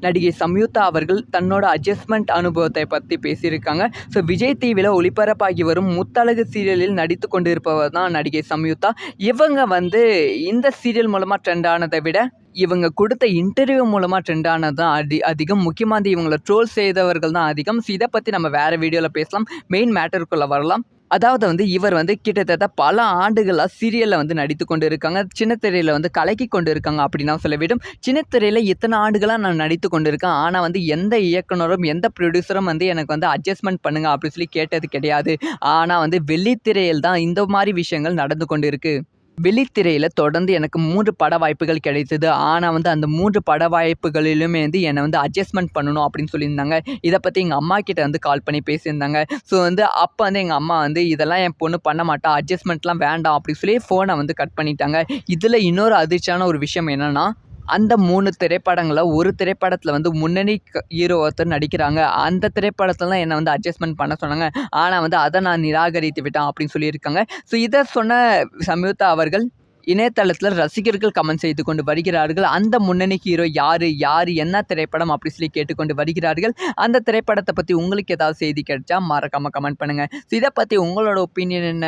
நடிகை சம்யுக்தா அவர்கள் தன்னோட அட்ஜஸ்ட்மெண்ட் அனுபவத்தை பற்றி பேசியிருக்காங்க. ஸோ விஜய் டிவியில் ஒளிபரப்பாகி வரும் முத்தழகு சீரியலில் நடித்து கொண்டிருப்பவர் தான் நடிகை சம்யுக்தா. இவங்க வந்து இந்த சீரியல் மூலமாக ட்ரெண்ட் ஆனதை விட இவங்க கொடுத்த இன்டர்வியூ மூலமாக ட்ரெண்ட் ஆனது தான் அதிகம். முக்கியமாக இவங்களை ட்ரோல் செய்தவர்கள் தான் அதிகம். ஸோ இதை பற்றி நம்ம வேறு வீடியோவில் பேசலாம். மெயின் மேட்டருக்குள்ளே வரலாம். அதாவது வந்து இவர் வந்து கிட்டத்தட்ட பல ஆண்டுகளாக சீரியலில் வந்து நடித்து கொண்டு இருக்காங்க. சின்னத்திரையில் வந்து கலக்கி கொண்டு இருக்காங்க அப்படின்னு தான் சொல்ல வேண்டும். சின்னத்திரையில் இத்தனை ஆண்டுகளாக நான் நடித்து கொண்டு இருக்கேன். ஆனால் வந்து எந்த இயக்குனரும் எந்த ப்ரொடியூசரும் வந்து எனக்கு வந்து அட்ஜஸ்ட்மெண்ட் பண்ணுங்க அப்படின்னு சொல்லி கேட்டது கிடையாது. ஆனால் வந்து வெள்ளித்திரையில் தான் இந்த மாதிரி விஷயங்கள் நடந்து கொண்டு இருக்கு. வெளித்திரையில் தொடர்ந்து எனக்கு 3 பட வாய்ப்புகள் கிடைத்தது. ஆனால் வந்து அந்த 3 பட வாய்ப்புகளிலுமே வந்து என்னை வந்து அட்ஜஸ்ட்மெண்ட் பண்ணணும் அப்படின்னு சொல்லியிருந்தாங்க. இதை பற்றி எங்கள் அம்மா கிட்ட வந்து கால் பண்ணி பேசியிருந்தாங்க. ஸோ வந்து அப்போ வந்து எங்கள் அம்மா வந்து இதெல்லாம் என் பொண்ணு பண்ண மாட்டா, அட்ஜஸ்ட்மெண்ட்லாம் வேண்டாம் அப்படின்னு சொல்லி ஃபோனை வந்து கட் பண்ணிட்டாங்க. இதில் இன்னொரு அதிர்ச்சியான ஒரு விஷயம் என்னென்னா, அந்த 3 திரைப்படங்களில் ஒரு திரைப்படத்தில் வந்து முன்னணி ஹீரோ ஒருத்தர் நடிக்கிறாங்க. அந்த திரைப்படத்தில் தான் என்னை வந்து அட்ஜஸ்ட்மெண்ட் பண்ண சொன்னாங்க. ஆனால் வந்து அதை நான் நிராகரித்து விட்டேன் அப்படின்னு சொல்லியிருக்காங்க. ஸோ இதை சொன்ன சம்யுக்தா அவர்கள் இணையதளத்தில் ரசிகர்கள் கமெண்ட் செய்து கொண்டு வருகிறார்கள். அந்த முன்னணி ஹீரோ யார் என்ன திரைப்படம் அப்படி சொல்லி கேட்டுக்கொண்டு வருகிறார்கள். அந்த திரைப்படத்தை பற்றி உங்களுக்கு ஏதாவது செய்தி கிடைச்சா மறக்காமல் கமெண்ட் பண்ணுங்கள். ஸோ இதை பற்றி உங்களோட ஒப்பீனியன் என்ன?